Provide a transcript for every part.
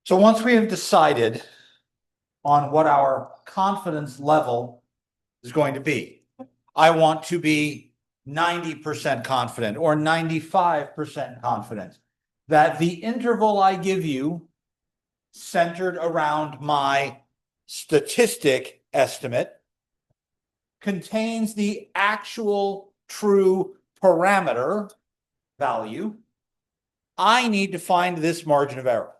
So once we have decided on what our confidence level is going to be, I want to be 90% confident or 95% confident that the interval I give you centered around my statistic estimate contains the actual true parameter value. I need to find this margin of error.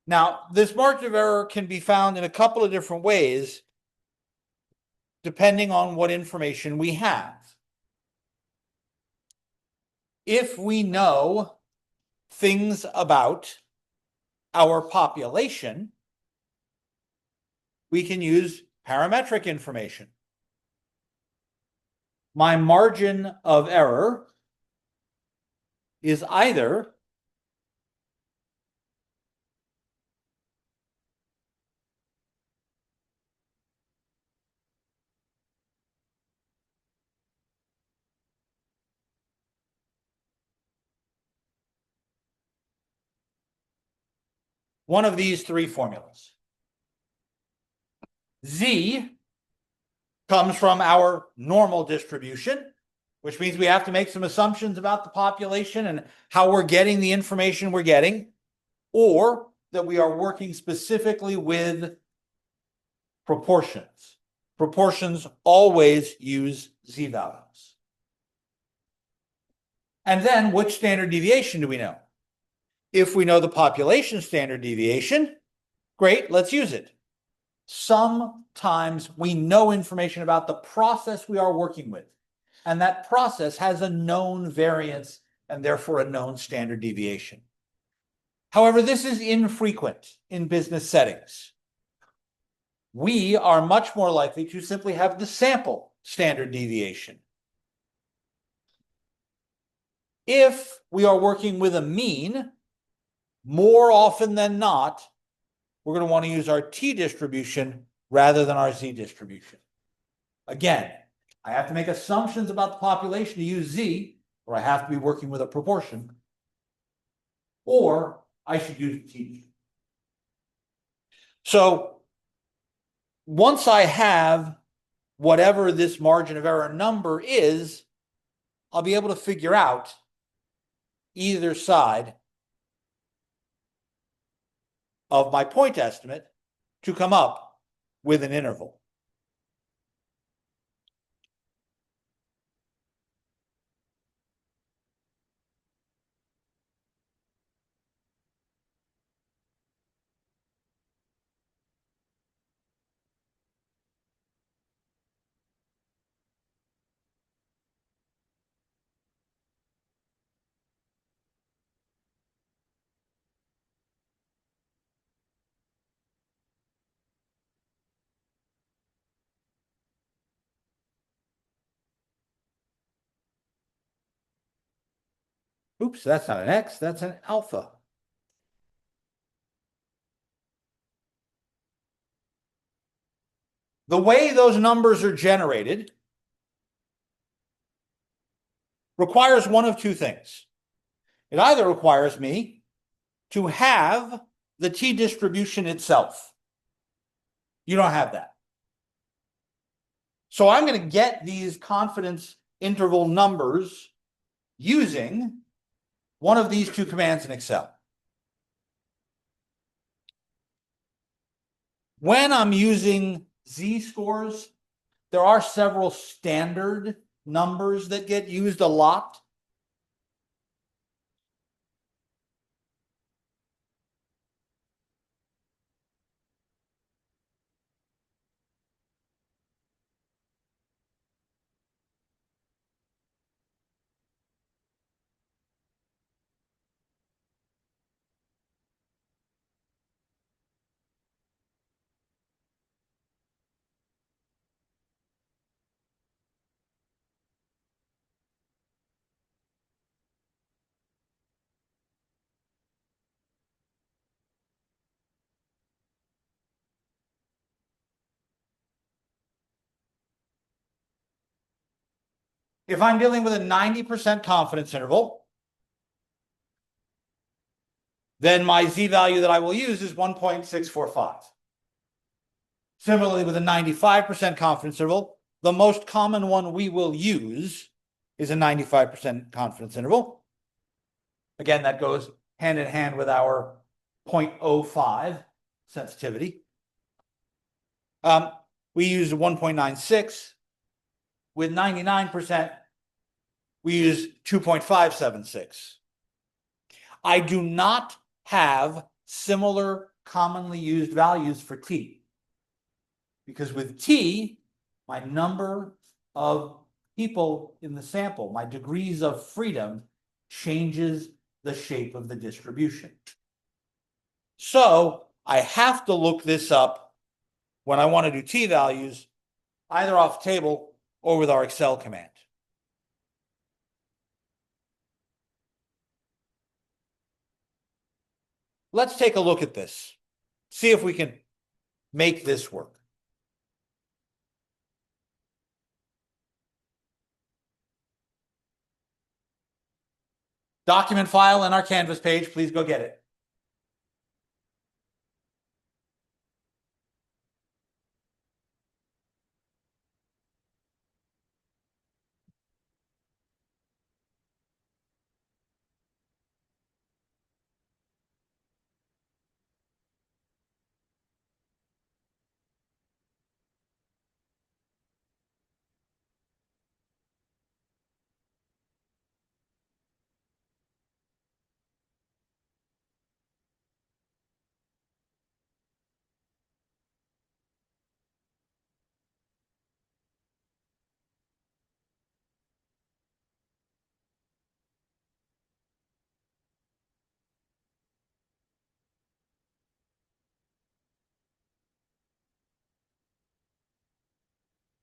Now, this margin of error can be found in a couple of different ways, depending on what information we have. If we know things about our population, we can use parametric information. My margin of error is either one of these three formulas. Z comes from our normal distribution, which means we have to make some assumptions about the population and how we're getting the information we're getting, or that we are working specifically with proportions. Proportions always use Z values. And then which standard deviation do we know? If we know the population standard deviation, great, let's use it. Sometimes we know information about the process we are working with, and that process has a known variance and therefore a known standard deviation. However, this is infrequent in business settings. We are much more likely to simply have the sample standard deviation. If we are working with a mean, more often than not, we're going to want to use our t distribution rather than our z distribution. Again, I have to make assumptions about the population to use z, or I have to be working with a proportion, or I should use t. So once I have whatever this margin of error number is, I'll be able to figure out either side of my point estimate to come up with an interval. Oops, that's not an X, that's an alpha. The way those numbers are generated requires one of two things. It either requires me to have the t distribution itself. You don't have that. So I'm going to get these confidence interval numbers using one of these two commands in Excel. When I'm using z-scores, there are several standard numbers that get used a lot. If I'm dealing with a 90% confidence interval, then my z-value that I will use is 1.645. Similarly, with a 95% confidence interval, the most common one we will use is a 95% confidence interval. Again, that goes hand in hand with our 0.05 sensitivity. We use 1.96. With 99%, we use 2.576. I do not have similar commonly used values for t, because with t, my number of people in the sample, my degrees of freedom, changes the shape of the distribution. So I have to look this up when I want to do t values, either off table or with our Excel command. Let's take a look at this. See if we can make this work. Document file in our Canvas page, please go get it.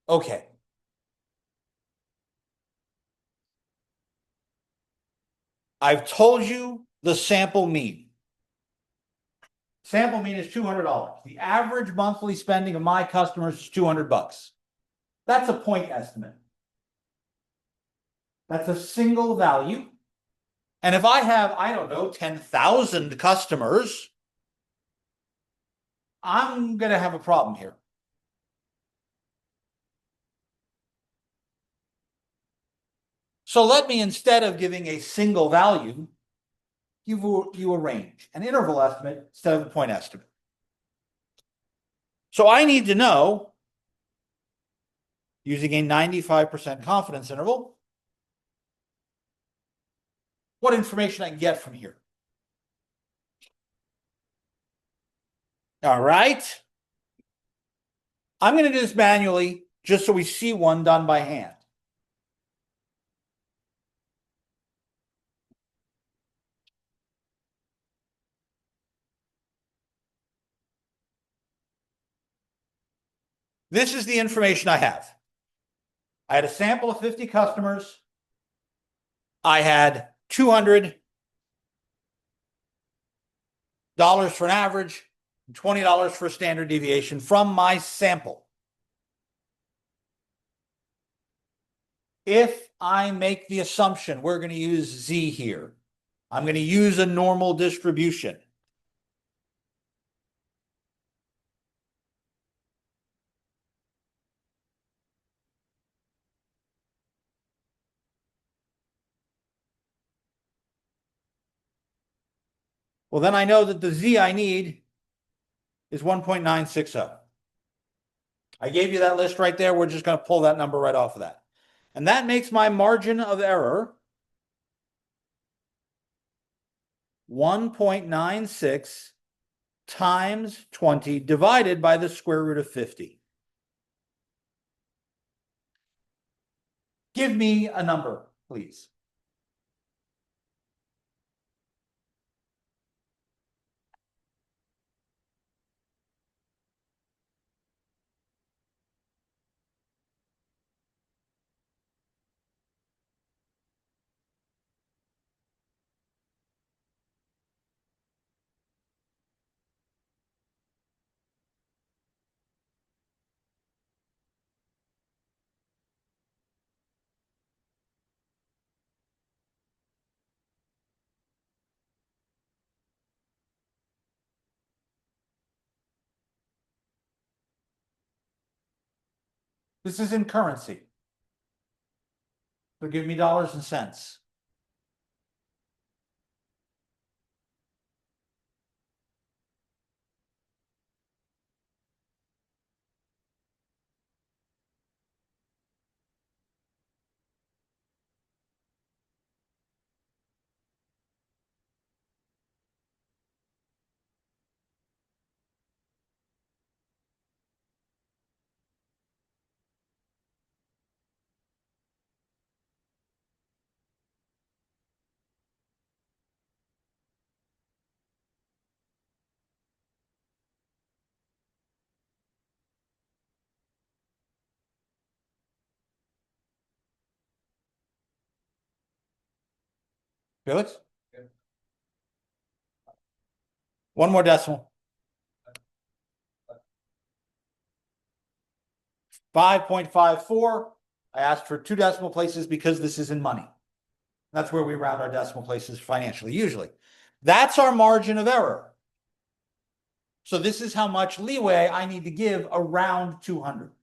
Okay. I've told you the sample mean. Sample mean is $200. The average monthly spending of my customers is $200. That's a point estimate. That's a single value. And if I have, I don't know, 10,000 customers, I'm going to have a problem here. So let me, instead of giving a single value, give you a range, an interval estimate instead of a point estimate. So I need to know, using a 95% confidence interval, what information I can get from here. All right. I'm going to do this manually just so we see one done by hand. This is the information I have. I had a sample of 50 customers. I had $200 for an average, and $20 for a standard deviation from my sample. If I make the assumption we're going to use Z here, I'm going to use a normal distribution. Well, then I know that the Z I need is 1.960. I gave you that list right there. We're just going to pull that number right off of that. And that makes my margin of error 1.96 times 20 divided by the square root of 50. Give me a number, please. This is in currency. So give me dollars and cents. Felix? One more decimal. 5.54. I asked for 2 decimal places because this is in money. That's where we round our decimal places financially, usually. That's our margin of error. So this is how much leeway I need to give around 200.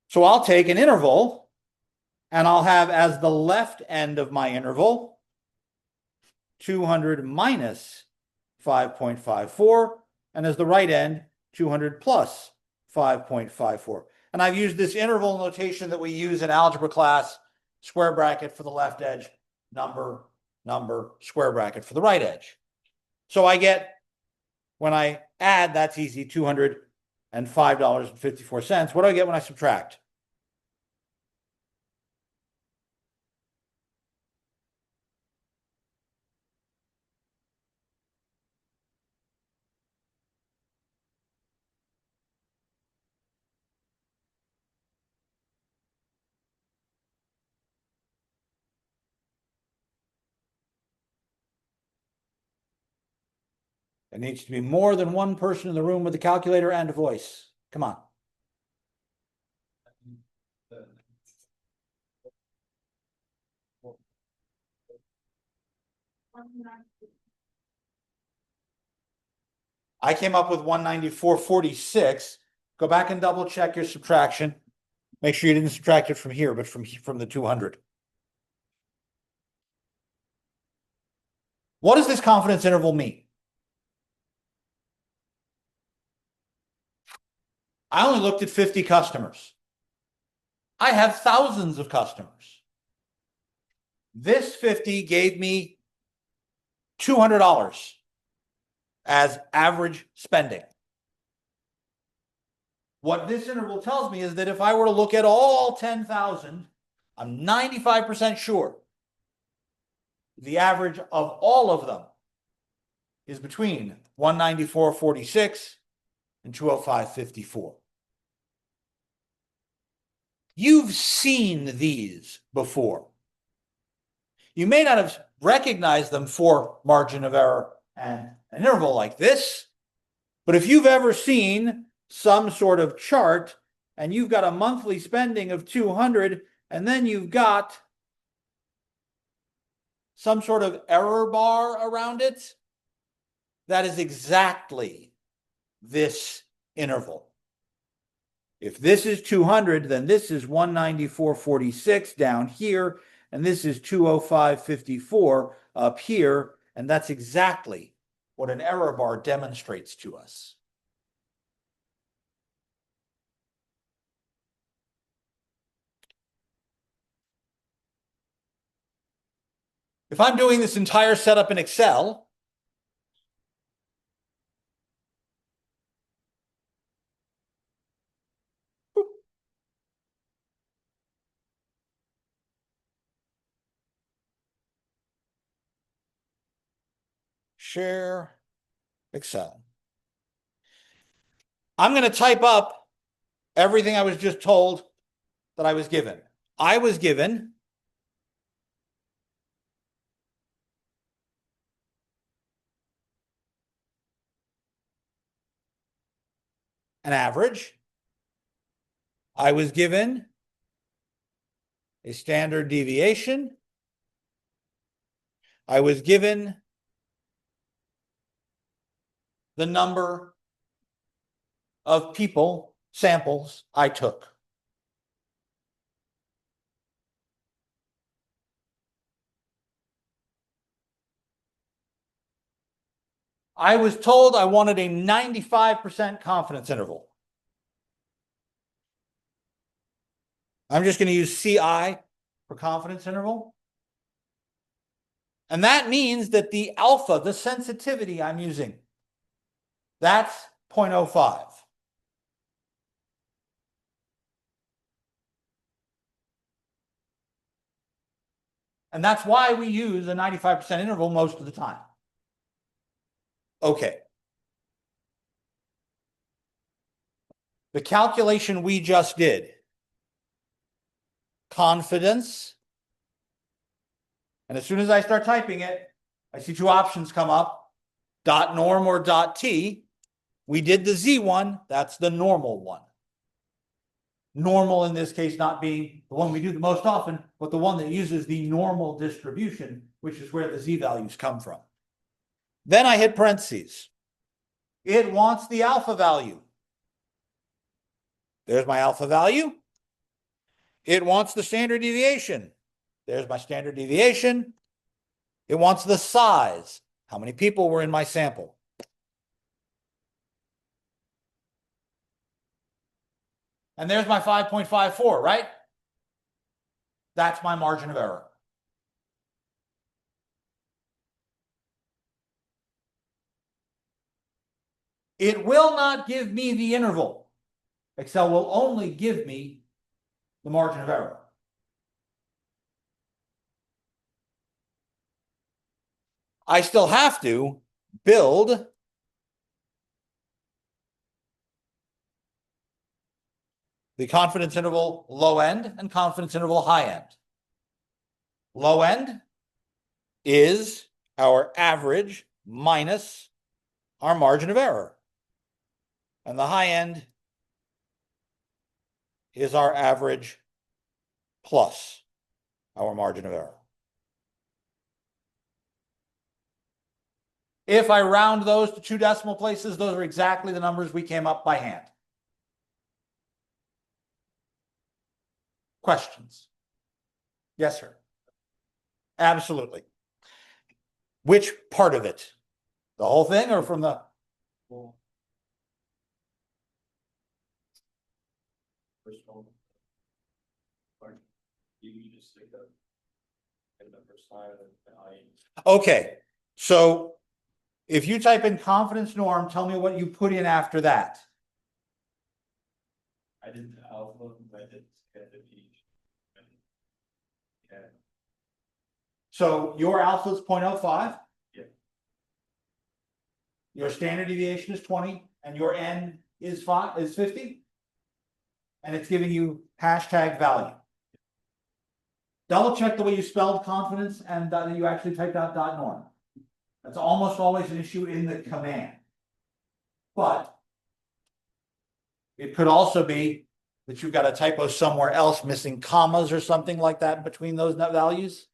So I'll take an interval and I'll have as the left end of my interval 200 minus 5.54, and as the right end 200 plus 5.54. And I've used this interval notation that we use in algebra class, square bracket for the left edge, number, number, square bracket for the right edge. So I get, when I add, that's easy, $205.54. What do I get when I subtract? It needs to be more than one person in the room with a calculator and a voice. Come on. I came up with 194.46. Go back and double check your subtraction. Make sure you didn't subtract it from here, but from the 200. What does this confidence interval mean? I only looked at 50 customers. I have thousands of customers. This 50 gave me $200 as average spending. What this interval tells me is that if I were to look at all 10,000, I'm 95% sure the average of all of them is between 194.46 and 205.54. You've seen these before. You may not have recognized them for margin of error and an interval like this, but if you've ever seen some sort of chart and you've got a monthly spending of 200 and then you've got some sort of error bar around it, that is exactly this interval. If this is 200, then this is 194.46 down here, and this is 205.54 up here, and that's exactly what an error bar demonstrates to us. If I'm doing this entire setup in Excel, share Excel. I'm going to type up everything I was just told that I was given. I was given an average. I was given a standard deviation. I was given the number of people, samples I took. I was told I wanted a 95% confidence interval. I'm just going to use CI for confidence interval. And that means that the alpha, the sensitivity I'm using, that's 0.05. And that's why we use a 95% interval most of the time. Okay. The calculation we just did, confidence, and as soon as I start typing it, I see two options come up, dot norm or dot t. We did the Z one, that's the normal one. Normal in this case not being the one we do the most often, but the one that uses the normal distribution, which is where the Z values come from. Then I hit parentheses. It wants the alpha value. There's my alpha value. It wants the standard deviation. There's my standard deviation. It wants the size. How many people were in my sample? And there's my 5.54, right? That's my margin of error. It will not give me the interval. Excel will only give me the margin of error. I still have to build the confidence interval low end and confidence interval high end. Low end is our average minus our margin of error. And the high end is our average plus our margin of error. If I round those to two decimal places, those are exactly the numbers we came up by hand. Questions? Yes, sir. Absolutely. Which part of it? The whole thing or from the... Okay, so if you type in confidence norm, tell me what you put in after that. I did the alpha, I did the P. Yeah. So your alpha is 0.05. Yeah. Your standard deviation is 20, and your N is 50. And it's giving you hashtag value. Double check the way you spelled confidence and that you actually typed out dot norm. That's almost always an issue in the command. But it could also be that you've got a typo somewhere else, missing commas or something like that between those values.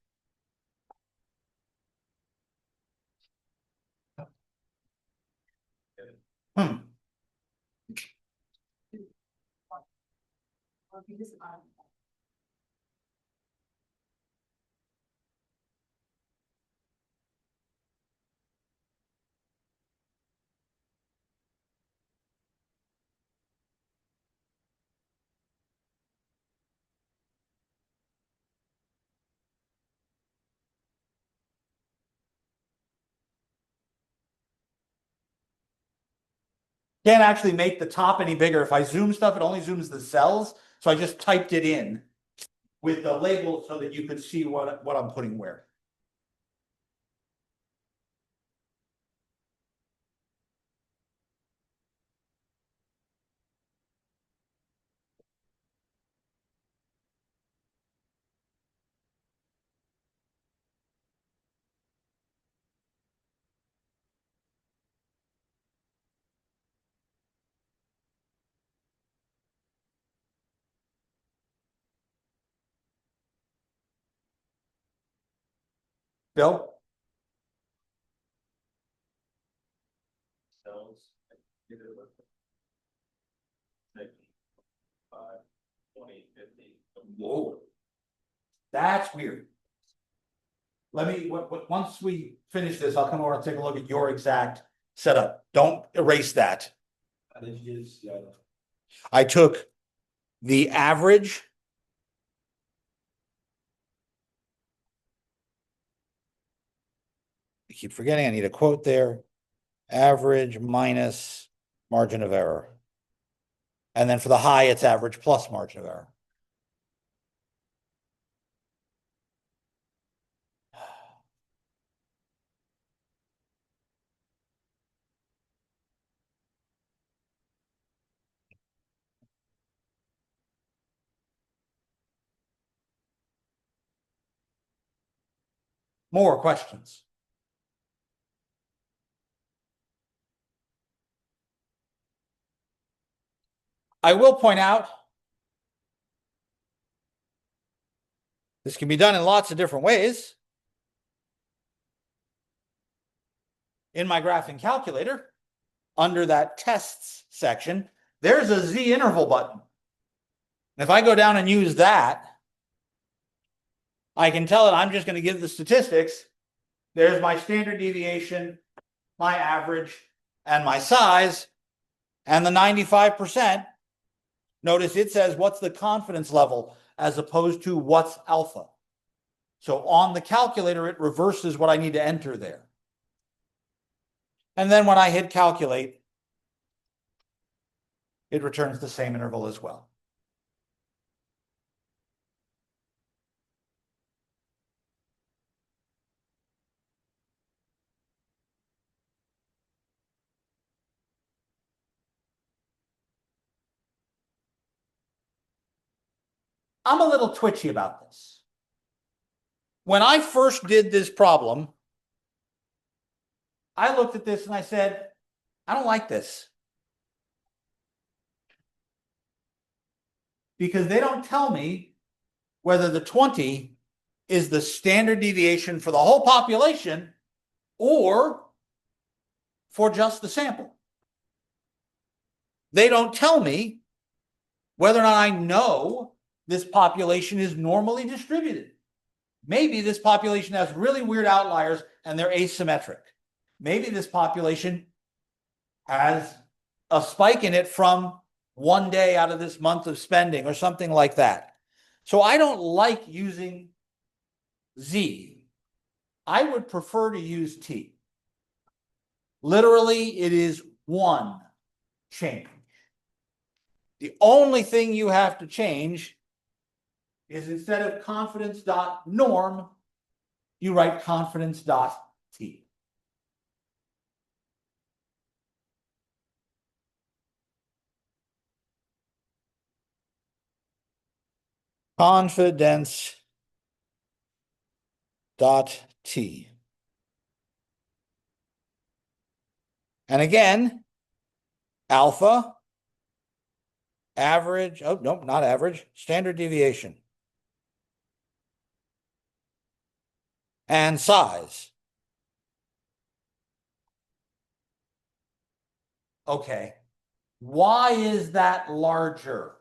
Can't actually make the top any bigger. If I zoom stuff, it only zooms the cells. So I just typed it in with the label so that you could see what I'm putting where. Bill? Whoa. That's weird. Let me, once we finish this, I'll come over and take a look at your exact setup. Don't erase that. I did use, yeah. I took the average. I keep forgetting, I need a quote there. Average minus margin of error. And then for the high, it's average plus margin of error. More questions? I will point out, this can be done in lots of different ways. In my graphing calculator, under that tests section, there's a Z interval button. And if I go down and use that, I can tell it I'm just going to give the statistics. There's my standard deviation, my average, and my size, and the 95%. Notice it says what's the confidence level as opposed to what's alpha. So on the calculator, it reverses what I need to enter there. And then when I hit calculate, it returns the same interval as well. I'm a little twitchy about this. When I first did this problem, I looked at this and I said, I don't like this. Because they don't tell me whether the 20 is the standard deviation for the whole population or for just the sample. They don't tell me whether or not I know this population is normally distributed. Maybe this population has really weird outliers and they're asymmetric. Maybe this population has a spike in it from one day out of this month of spending or something like that. So I don't like using Z. I would prefer to use T. Literally, it is one change. The only thing you have to change is instead of confidence.norm, you write confidence.t. Confidence.t. And again, alpha, average, oh, no, not average, standard deviation. And size. Okay. Why is that larger?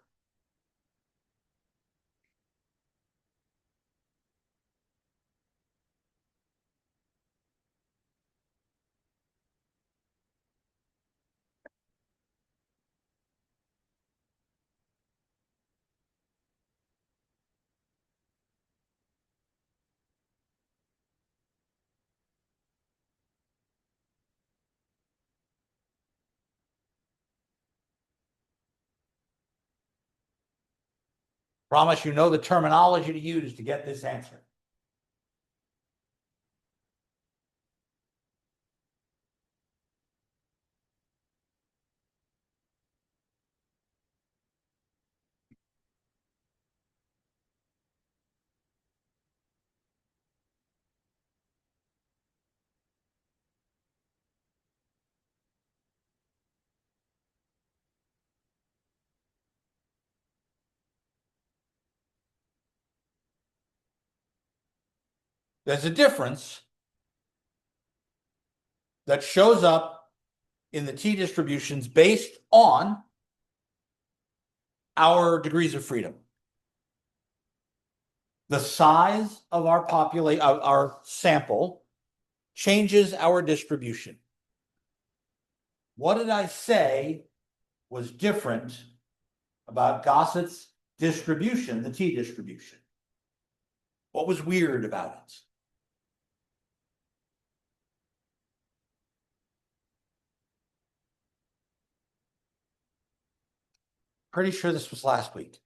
Promise you know the terminology to use to get this answer. There's a difference that shows up in the T distributions based on our degrees of freedom. The size of our our sample changes our distribution. What did I say was different about Gossett's distribution, the t distribution? What was weird about it? Pretty sure this was last week.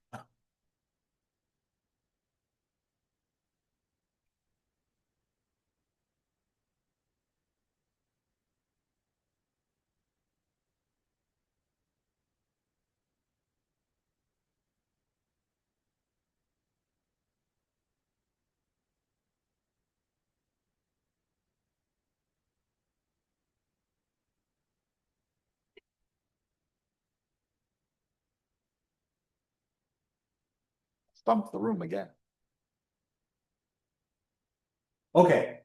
Stump the room again. Okay.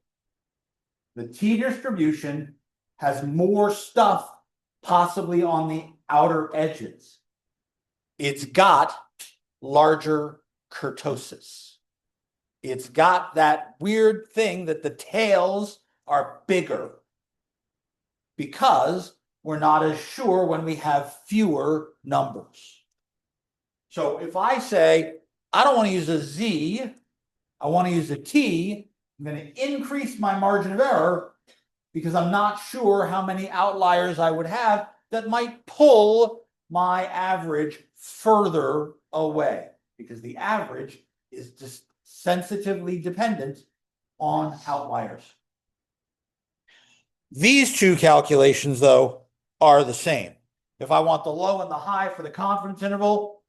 The t distribution has more stuff possibly on the outer edges. It's got larger kurtosis. It's got that weird thing that the tails are bigger because we're not as sure when we have fewer numbers. So if I say, I don't want to use a Z, I want to use a T, I'm going to increase my margin of error because I'm not sure how many outliers I would have that might pull my average further away, because the average is just sensitively dependent on outliers. These two calculations, though, are the same. If I want the low and the high for the confidence interval,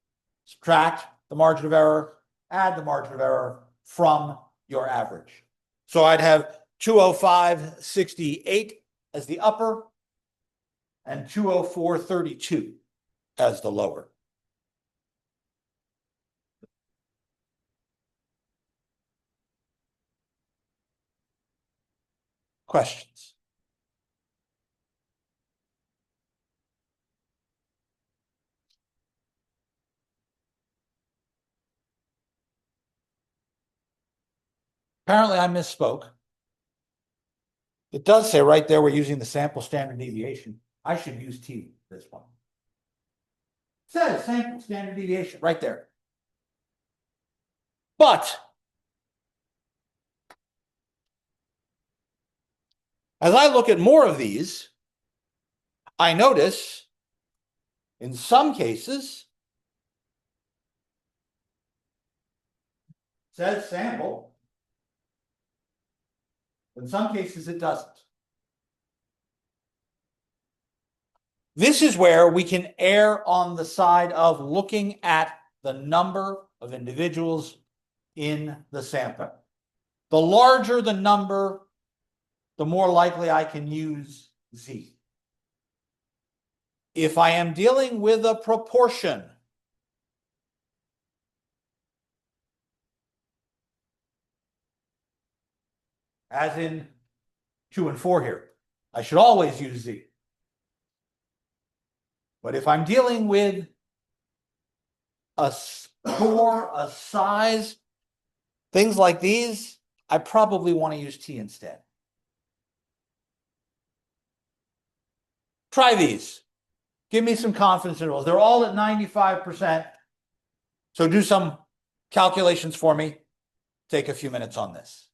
subtract the margin of error, add the margin of error from your average. So I'd have 205.68 as the upper and 204.32 as the lower. Questions? Apparently I misspoke. It does say right there we're using the sample standard deviation. I should use T for this one. It says sample standard deviation right there. But as I look at more of these, I notice in some cases it says sample. In some cases, it doesn't. This is where we can err on the side of looking at the number of individuals in the sample. The larger the number, the more likely I can use Z. If I am dealing with a proportion, as in 2 and 4 here, I should always use Z. But if I'm dealing with a score, a size, things like these, I probably want to use T instead. Try these. Give me some confidence intervals. They're all at 95%. So do some calculations for me. Take a few minutes on this.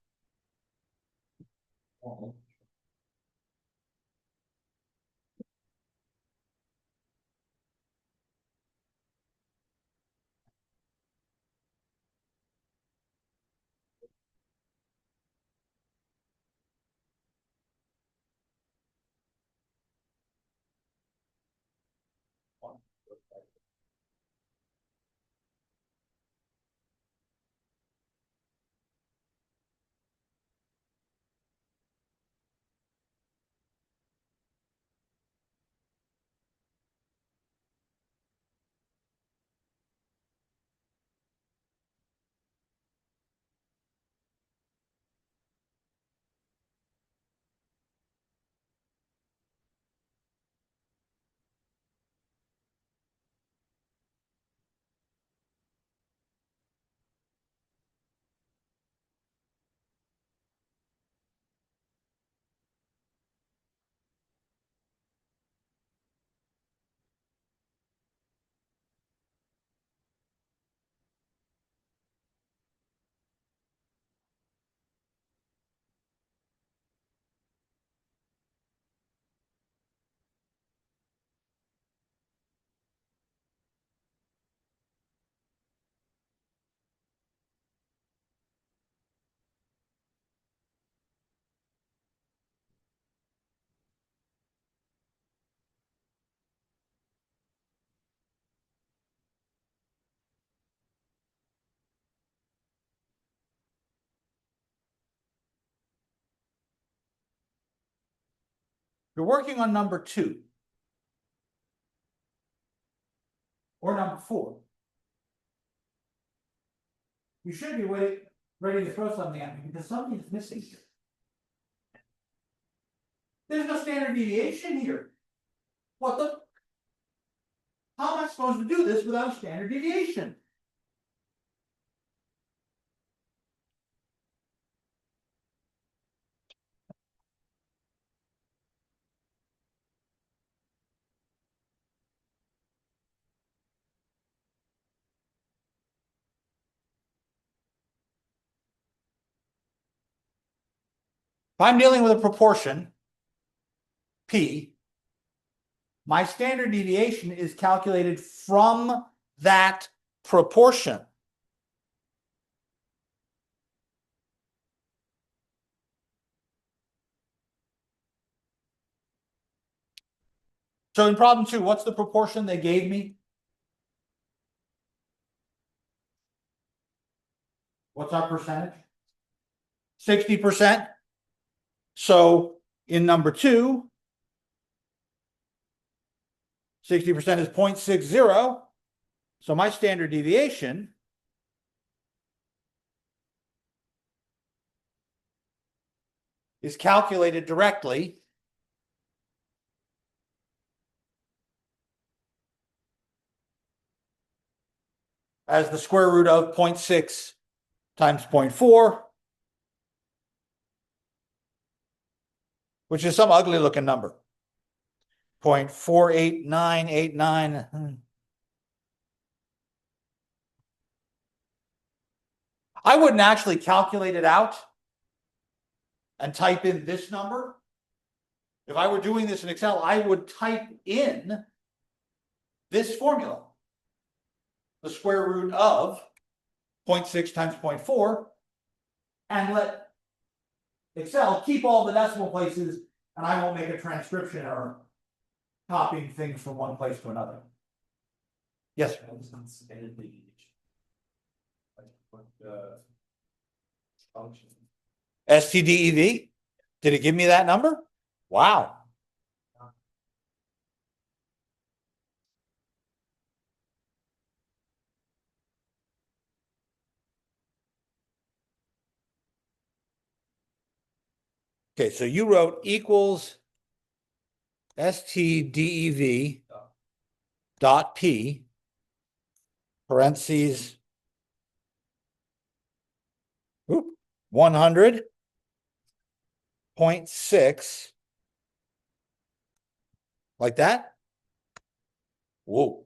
you're working on number 2 or number 4. You should be ready to throw something at me because something's missing here. There's no standard deviation here. What the? How am I supposed to do this without a standard deviation? If I'm dealing with a proportion, P, my standard deviation is calculated from that proportion. So in problem 2, what's the proportion they gave me? What's our percentage? 60%. So in number 2, 60% is 0.60. So my standard deviation is calculated directly as the square root of 0.6 times 0.4, which is some ugly looking number. 0.48989. I wouldn't actually calculate it out and type in this number. If I were doing this in Excel, I would type in this formula, the square root of 0.6 times 0.4, and let Excel keep all the decimal places, and I won't make a transcription error copying things from one place to another. Yes, sir. Function. STDEV? Did it give me that number? Wow. Okay, so you wrote equals STDEV dot P parentheses 100.6 like that. Whoa.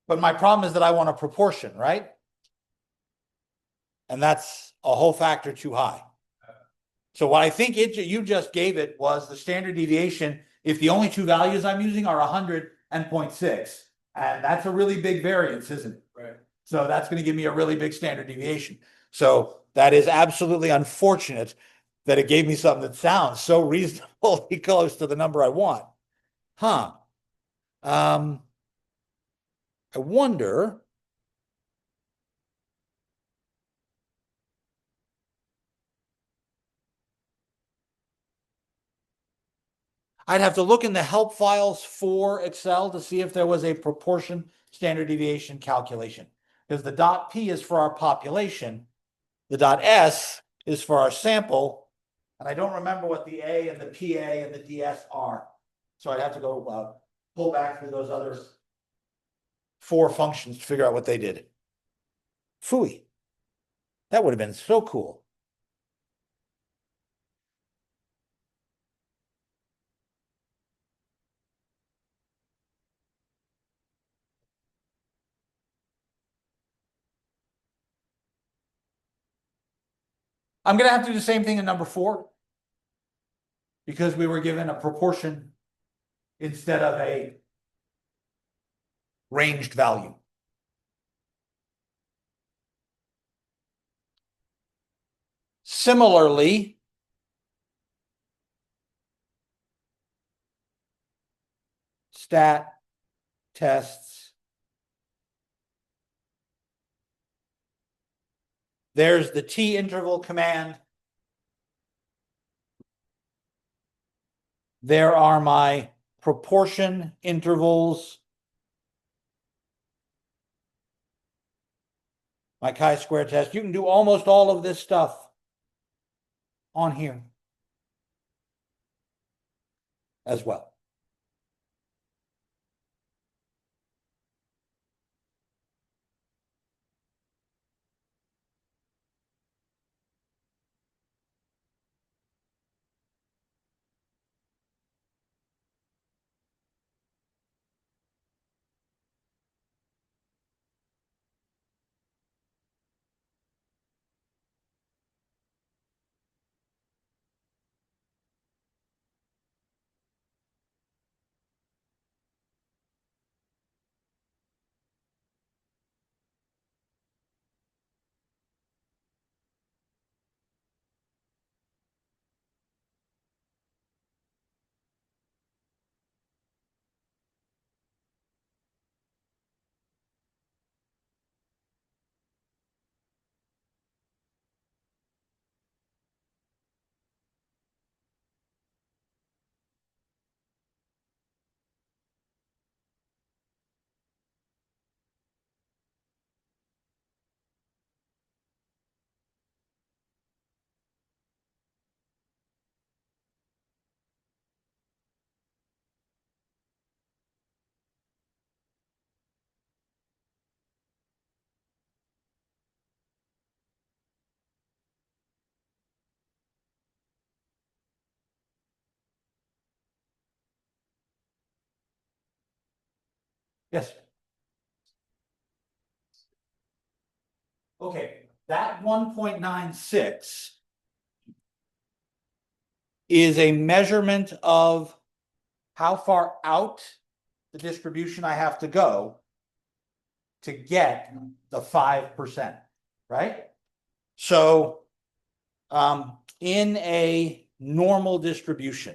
But my problem is that I want a proportion, right? And that's a whole factor too high. So what I think you just gave it was the standard deviation if the only two values I'm using are 100 and 0.6. And that's a really big variance, isn't it? Right. So that's going to give me a really big standard deviation. So that is absolutely unfortunate that it gave me something that sounds so reasonably close to the number I want. Huh. I wonder. I'd have to look in the help files for Excel to see if there was a proportion standard deviation calculation. Because the dot P is for our population, the dot S is for our sample, and I don't remember what the A and the PA and the DS are. So I'd have to go pull back through those other 4 functions to figure out what they did. Phooey. That would have been so cool. I'm going to have to do the same thing in number 4 because we were given a proportion instead of a ranged value. Similarly, stat tests There's the T interval command. There are my proportion intervals. My chi-square test. You can do almost all of this stuff on here as well. Yes. Okay, that 1.96 is a measurement of how far out the distribution I have to go to get the 5%, right? So in a normal distribution,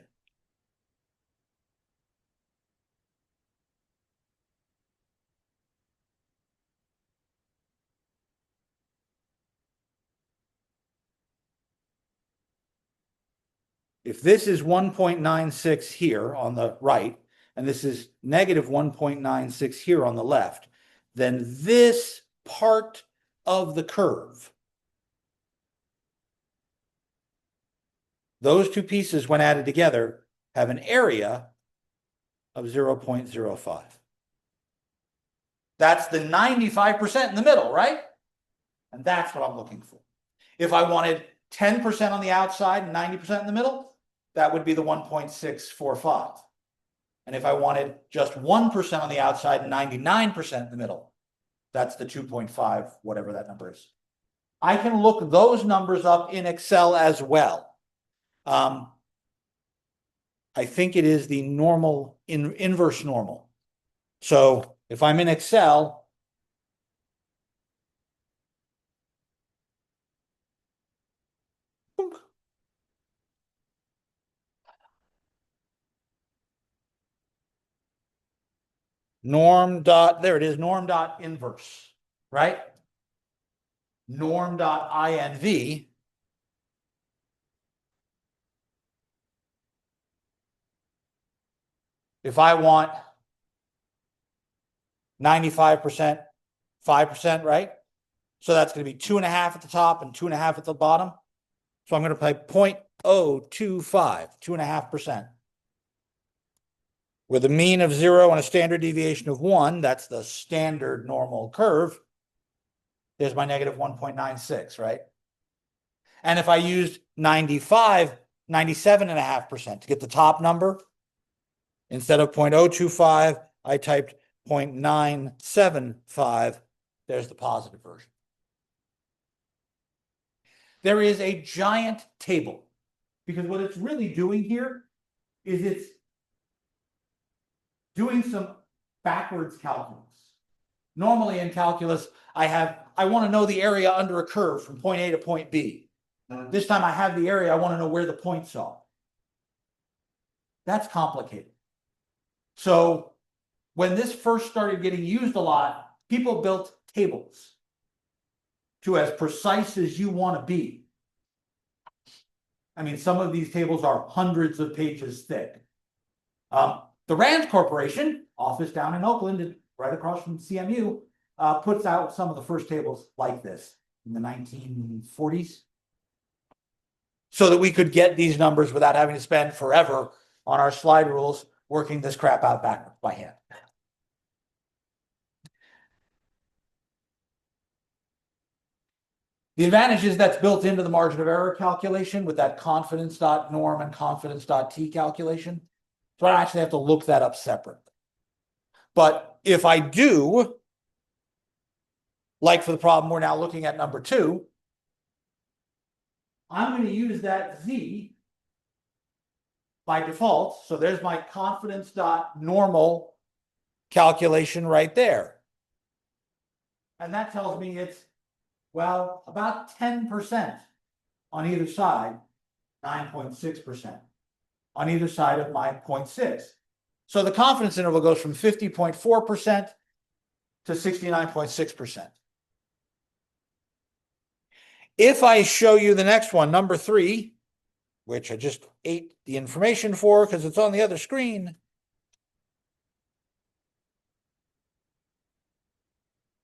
if this is 1.96 here on the right, and this is negative 1.96 here on the left, then this part of the curve, those two pieces, when added together, have an area of 0.05. That's the 95% in the middle, right? And that's what I'm looking for. If I wanted 10% on the outside and 90% in the middle, that would be the 1.645. And if I wanted just 1% on the outside and 99% in the middle, that's the 2.5, whatever that number is. I can look those numbers up in Excel as well. I think it is the normal, inverse normal. So if I'm in Excel, norm dot, there it is, norm dot inverse, right? Norm dot inv. If I want 95%, 5%, right? So that's going to be 2.5 at the top and 2.5 at the bottom. So I'm going to play 0.025, 2.5%. With a mean of 0 and a standard deviation of 1, that's the standard normal curve. There's my negative 1.96, right? And if I used 97.5% to get the top number, instead of 0.025, I typed 0.975. There's the positive version. There is a giant table, because what it's really doing here is it's doing some backwards calculus. Normally in calculus, I want to know the area under a curve from point A to point B. This time I have the area, I want to know where the points are. That's complicated. So when this first started getting used a lot, people built tables. to as precise as you want to be. I mean, some of these tables are hundreds of pages thick. The Rand Corporation, office down in Oakland, right across from CMU, puts out some of the first tables like this in the 1940s. So that we could get these numbers without having to spend forever on our slide rules working this crap out backwards by hand. The advantage is that's built into the margin of error calculation with that confidence.norm and confidence.t calculation. So I actually have to look that up separately. But if I do, like for the problem we're now looking at, number 2, I'm going to use that z by default. So there's my confidence.normal calculation right there. And that tells me it's, well, about 10% on either side, 9.6% on either side of my 0.6. So the confidence interval goes from 50.4% to 69.6%. If I show you the next one, number 3, which I just ate the information for because it's on the other screen.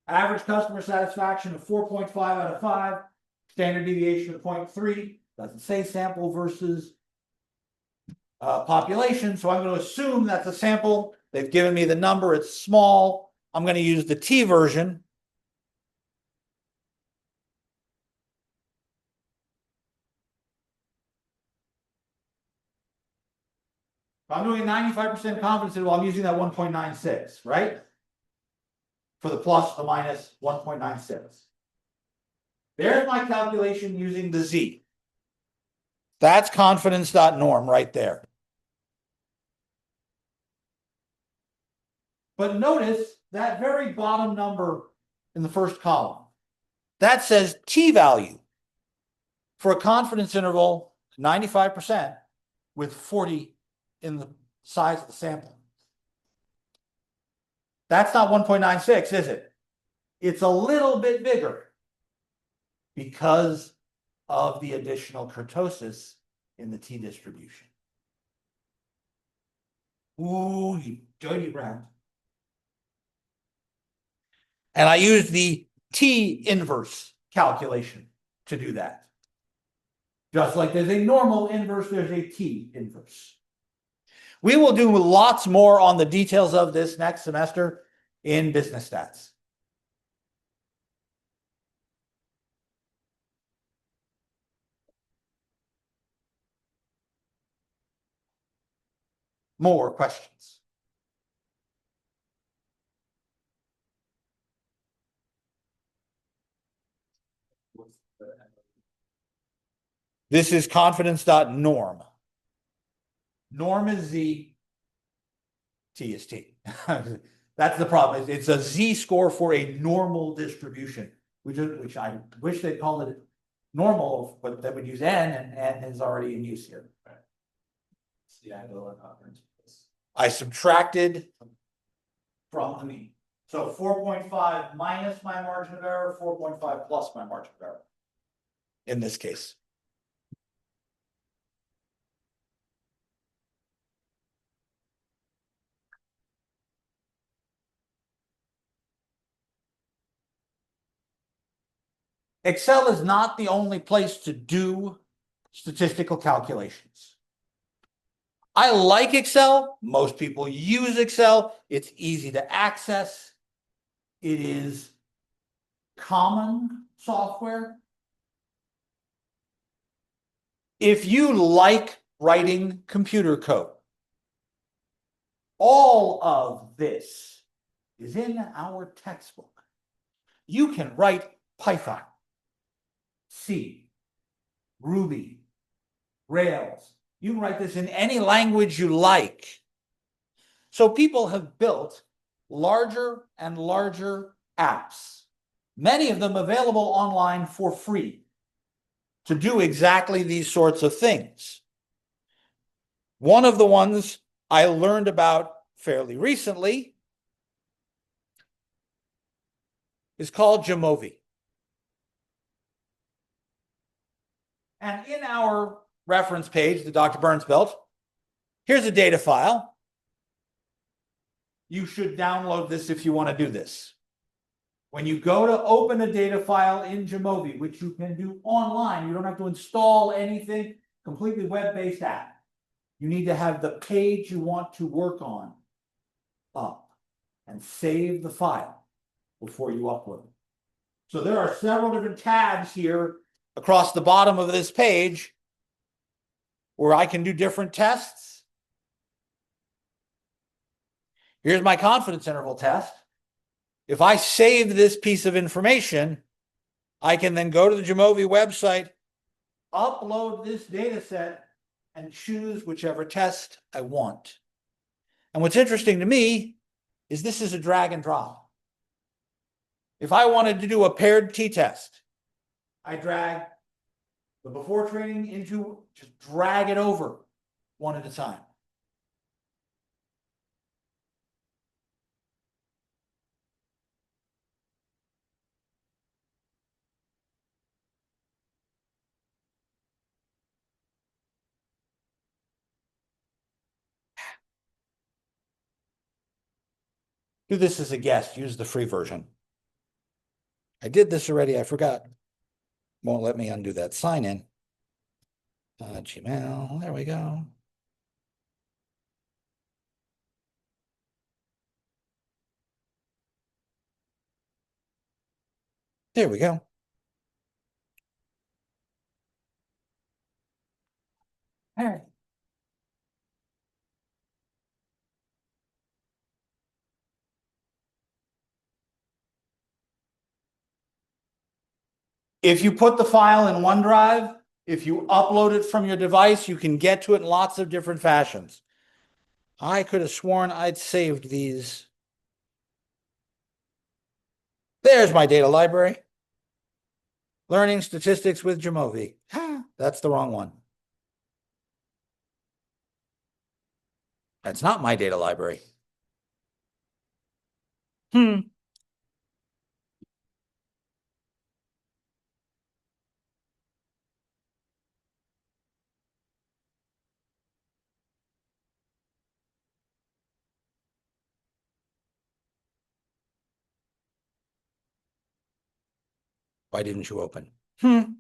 Average customer satisfaction of 4.5 out of 5, standard deviation of 0.3, doesn't say sample versus population, so I'm going to assume that's a sample. They've given me the number, it's small. I'm going to use the t version. If I'm doing 95% confidence interval, I'm using that 1.96, right? For the plus, the minus, 1.96. There's my calculation using the z. That's confidence.norm right there. But notice that very bottom number in the first column. That says t-value for a confidence interval, 95%, with 40 in the size of the sample. That's not 1.96, is it? It's a little bit bigger because of the additional kurtosis in the t-distribution. Ooh, you dirty rat. And I used the t-inverse calculation to do that. Just like there's a normal inverse, there's a t-inverse. We will do lots more on the details of this next semester in business stats. More questions? This is confidence.norm. Norm is z, t is t. That's the problem. It's a z-score for a normal distribution, which I wish they'd call it normal, but they would use n, and n is already in use here. Yeah, I subtracted from the mean. So 4.5 minus my margin of error, 4.5 plus my margin of error in this case. Excel is not the only place to do statistical calculations. I like Excel. Most people use Excel. It's easy to access. It is common software. If you like writing computer code, all of this is in our textbook. You can write Python, C, Ruby, Rails. You can write this in any language you like. So people have built larger and larger apps, many of them available online for free, to do exactly these sorts of things. One of the ones I learned about fairly recently is called Jamovi. And in our reference page that Dr. Burns built, here's a data file. You should download this if you want to do this. When you go to open a data file in Jamovi, which you can do online, you don't have to install anything, completely web-based app. You need to have the page you want to work on up and save the file before you upload it. So there are several different tabs here across the bottom of this page where I can do different tests. Here's my confidence interval test. If I save this piece of information, I can then go to the Jamovi website, upload this data set, and choose whichever test I want. And what's interesting to me is this is a drag and drop. If I wanted to do a paired t-test, I drag the before training into, just drag it over one at a time. Do this as a guest, use the free version. I did this already, I forgot. Won't let me undo that sign in. Gmail, there we go. There we go. All right. If you put the file in OneDrive, if you upload it from your device, you can get to it in lots of different fashions. I could have sworn I'd saved these. There's my data library. Learning statistics with Jamovi. That's the wrong one. That's not my data library. Why didn't you open? In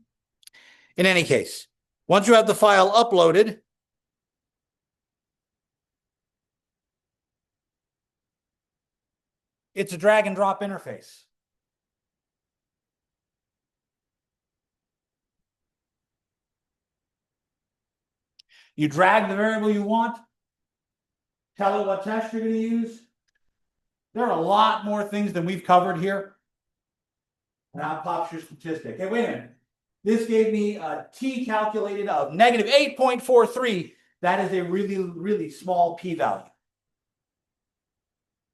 any case, once you have the file uploaded, it's a drag and drop interface. You drag the variable you want, tell it what test you're going to use. There are a lot more things than we've covered here. Now pops your statistic. Hey, wait a minute. This gave me a t calculated of negative 8.43. That is a really, really small p-value.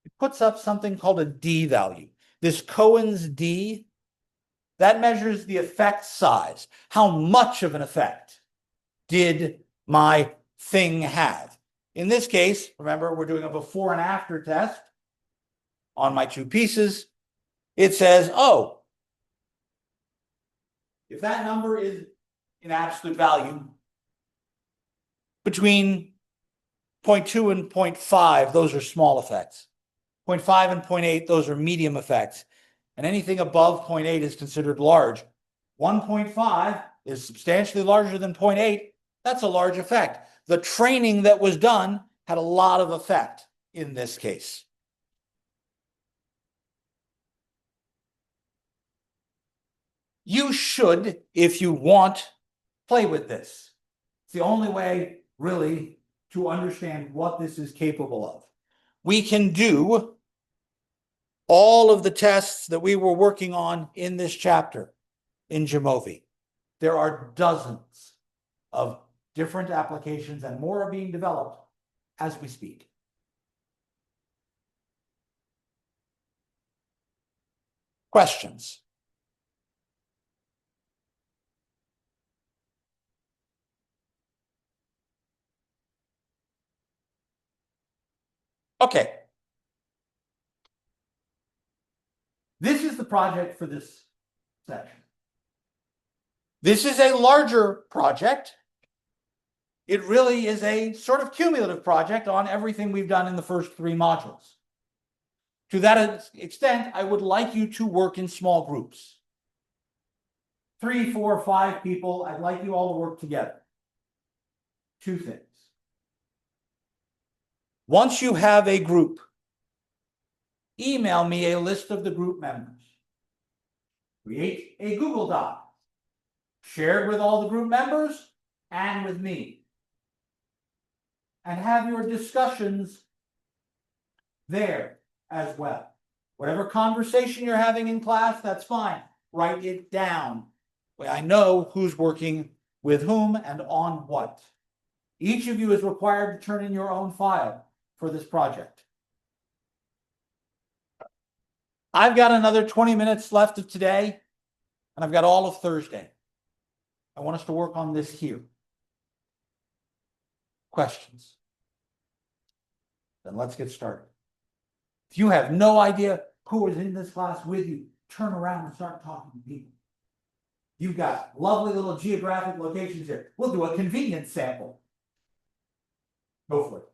It puts up something called a d value. This Cohen's d, that measures the effect size. How much of an effect did my thing have? In this case, remember, we're doing a before and after test on my two pieces. It says, oh, if that number is in absolute value between 0.2 and 0.5, those are small effects. 0.5 and 0.8, those are medium effects. And anything above 0.8 is considered large. 1.5 is substantially larger than 0.8. That's a large effect. The training that was done had a lot of effect in this case. You should, if you want, play with this. It's the only way, really, to understand what this is capable of. We can do all of the tests that we were working on in this chapter in Jamovi. There are dozens of different applications, and more are being developed as we speak. Questions? Okay. This is the project for this section. This is a larger project. It really is a sort of cumulative project on everything we've done in the first 3 modules. To that extent, I would like you to work in small groups. 3, 4, 5 people, I'd like you all to work together. 2 things. Once you have a group, email me a list of the group members. Create a Google Doc, shared with all the group members and with me. And have your discussions there as well. Whatever conversation you're having in class, that's fine. Write it down. I know who's working with whom and on what. Each of you is required to turn in your own file for this project. I've got another 20 minutes left of today, and I've got all of Thursday. I want us to work on this here. Questions? Then let's get started. If you have no idea who is in this class with you, turn around and start talking to people. You've got lovely little geographic locations here. We'll do a convenience sample. Go for it.